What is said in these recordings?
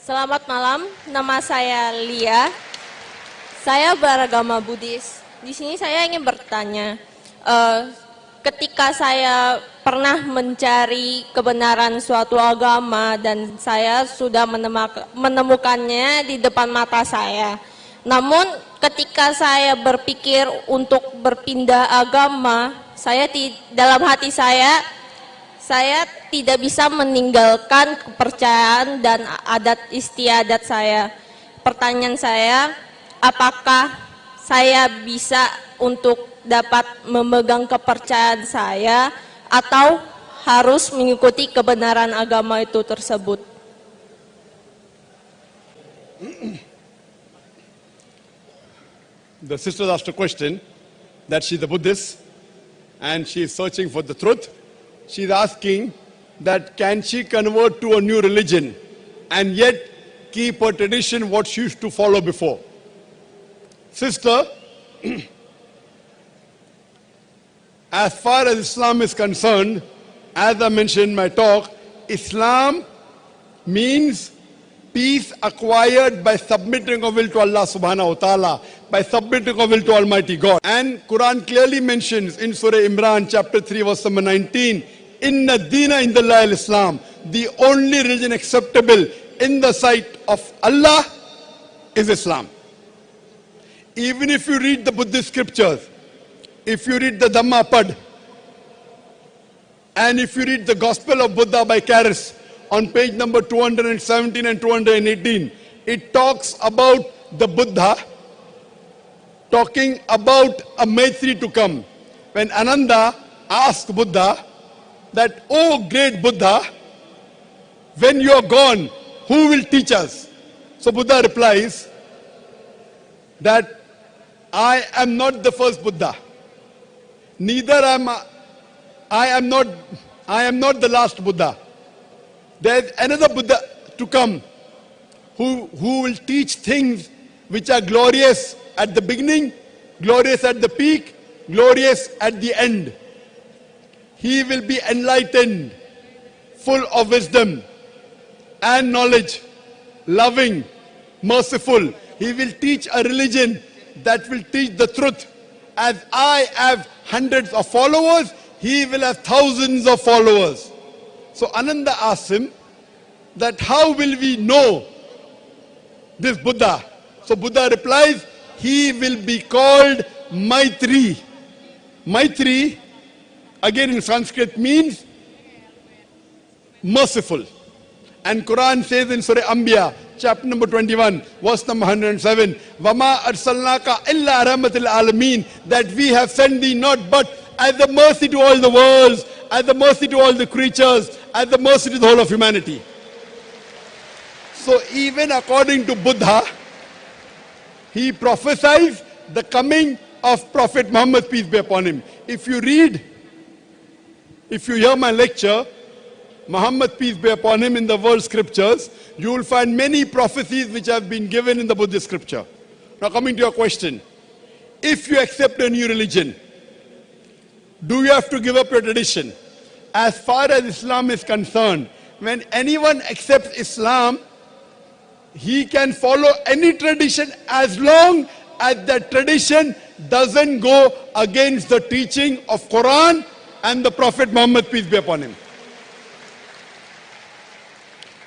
Selamat malam, nama saya Lia. Saya beragama Buddhis. Di sini saya ingin bertanya, ketika saya pernah mencari kebenaran suatu agama dan saya sudah menemukannya di depan mata saya. Namun ketika saya berpikir untuk berpindah agama, dalam hati saya tidak bisa meninggalkan kepercayaan dan adat istiadat saya. Pertanyaan saya, apakah saya bisa untuk dapat memegang kepercayaan saya atau harus mengikuti kebenaran agama itu tersebut? The sister asked a question that she's a Buddhist and she's searching for the truth. She's asking that can she convert to a new religion and yet keep her tradition what she used to follow before. Sister, as far as Islam is concerned, as I mentioned in my talk, Islam means peace acquired by submitting of will to Allah subhanahu wa ta'ala, by submitting of will to Almighty God. And Quran clearly mentions in Surah Imran chapter 3 verse number 19, Inna Deena Indallahi al-Islam, the only religion acceptable in the sight of Allah is Islam. Even if you read the Buddhist scriptures, if you read the Dhammapad, and if you read the Gospel of Buddha by Caris, on page number 217 and 218, it talks about the Buddha talking about a Maitri to come. When Ananda asked Buddha that, "Oh great Buddha, when you are gone, who will teach us?" So Buddha replies that I am not the first Buddha. Neither I am not the last Buddha. There is another Buddha to come who will teach things which are glorious at the beginning, glorious at the peak, glorious at the end. He will be enlightened, full of wisdom and knowledge, loving, merciful. He will teach a religion that will teach the truth. As I have hundreds of followers, he will have thousands of followers. So Ananda asks him that how will we know this Buddha? So Buddha replies, he will be called Maitri. Maitri, again in Sanskrit, means merciful. And Quran says in Surah Anbiya, chapter number 21, verse number 107, Wama arsalnaka illa rahmatil alameen, that we have sent thee not but as a mercy to all the worlds, as a mercy to all the creatures, as a mercy to the whole of humanity. So even according to Buddha, he prophesies the coming of Prophet Muhammad, peace be upon him. If you hear my lecture, Muhammad, peace be upon him, in the world scriptures, you will find many prophecies which have been given in the Buddhist scripture. Now coming to your question, if you accept a new religion, do you have to give up your tradition? As far as Islam is concerned, when anyone accepts Islam, he can follow any tradition as long as that tradition doesn't go against the teaching of Quran and the Prophet Muhammad, peace be upon him.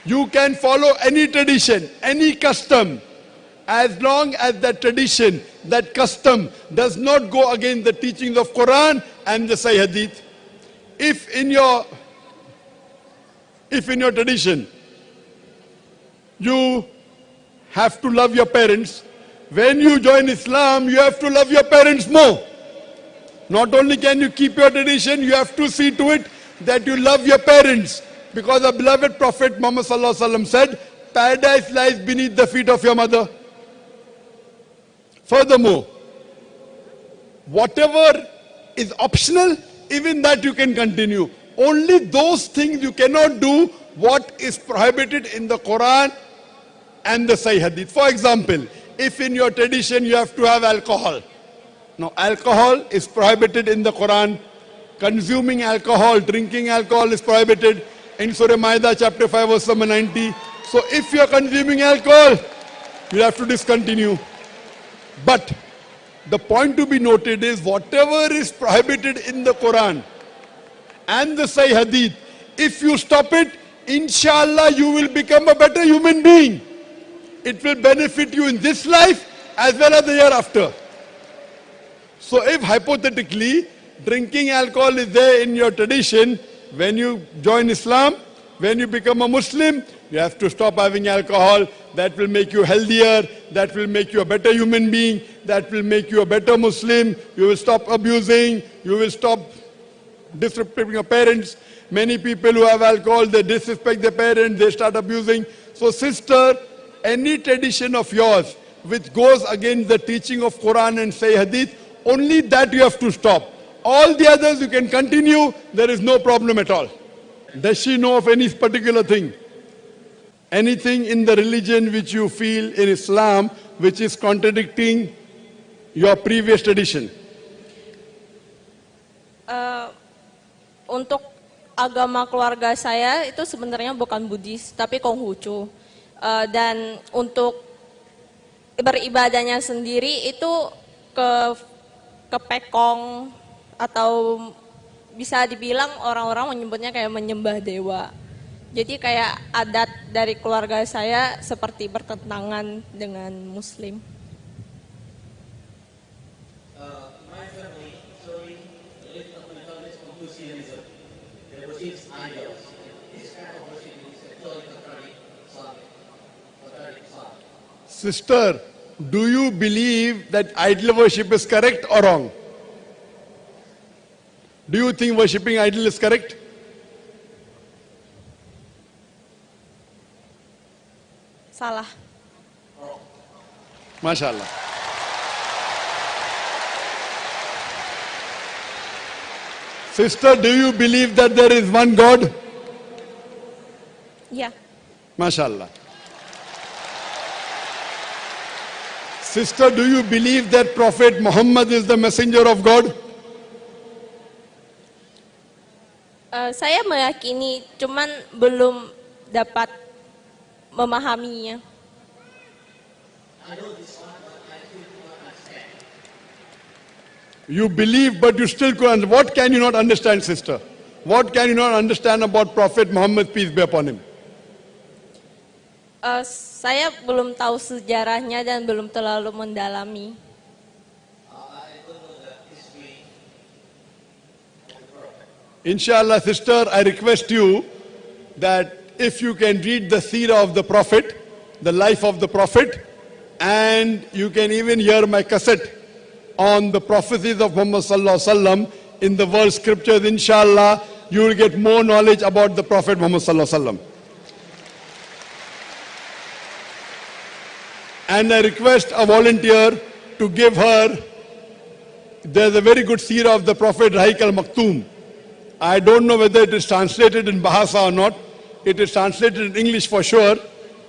You can follow any tradition, any custom, as long as that tradition, that custom does not go against the teachings of Quran and the Sahih Hadith. If in your tradition, you have to love your parents, when you join Islam, you have to love your parents more. Not only can you keep your tradition, you have to see to it that you love your parents. Because our beloved Prophet Muhammad sallallahu alaihi wasallam said, paradise lies beneath the feet of your mother. Furthermore, whatever is optional, even that you can continue. Only those things you cannot do what is prohibited in the Quran and the Sahih Hadith. For example, if in your tradition you have to have alcohol. Now alcohol is prohibited in the Quran. Consuming alcohol, drinking alcohol is prohibited in Surah Maida chapter 5 verse number 90. So if you are consuming alcohol, you have to discontinue. But the point to be noted is whatever is prohibited in the Quran and the Sahih Hadith, if you stop it, inshallah you will become a better human being. It will benefit you in this life as well as the year after. So if hypothetically drinking alcohol is there in your tradition, when you join Islam, when you become a Muslim, you have to stop having alcohol. That will make you healthier. That will make you a better human being. That will make you a better Muslim. You will stop abusing. You will stop disrespecting your parents. Many people who have alcohol, they disrespect their parents, they start abusing. So sister, any tradition of yours which goes against the teaching of Quran and Sahih Hadith, only that you have to stop. All the others you can continue, there is no problem at all. Does she know of any particular thing? Anything in the religion which you feel in Islam which is contradicting your previous tradition? Untuk agama keluarga saya itu sebenarnya bukan Buddhis, tapi Konghucu. Dan untuk beribadahnya sendiri itu ke Pekong, atau bisa dibilang orang-orang menyebutnya kayak menyembah dewa. Jadi kayak adat dari keluarga saya seperti bertentangan dengan Muslim. My family showing religion of Buddhism Confucianism. They worship idols. This kind of worship is actually contrary Islam. Sister, do you believe that idol worship is correct or wrong? Do you think worshipping idol is correct? Salah. MashaAllah. Sister, do you believe that there is one God? Ya. MashaAllah. Sister, do you believe that Prophet Muhammad is the messenger of God? Saya meyakini, cuman belum dapat memahaminya. You believe, but you still couldn't. What can you not understand, sister? What can you not understand about Prophet Muhammad, peace be upon him? Saya belum tahu sejarahnya dan belum terlalu mendalami. Inshallah, sister, I request you that if you can read the seerah of the Prophet, the life of the Prophet, and you can even hear my cassette on the prophecies of Muhammad Sallallahu Alaihi Wasallam in the world scriptures, inshallah, you will get more knowledge about the Prophet Muhammad Sallallahu Alaihi Wasallam. And I request a volunteer to give her, there's a very good seerah of the Prophet Rahiq al-Maktoum. I don't know whether it is translated in Bahasa or not. It is translated in English for sure.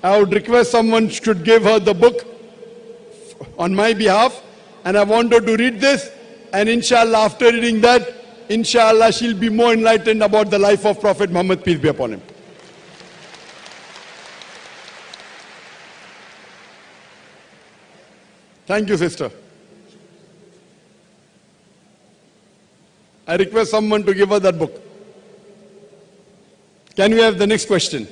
I would request someone should give her the book on my behalf. And I want her to read this. And inshallah, after reading that, inshallah, she'll be more enlightened about the life of Prophet Muhammad, peace be upon him. Thank you, sister. I request someone to give her that book. Can we have the next question?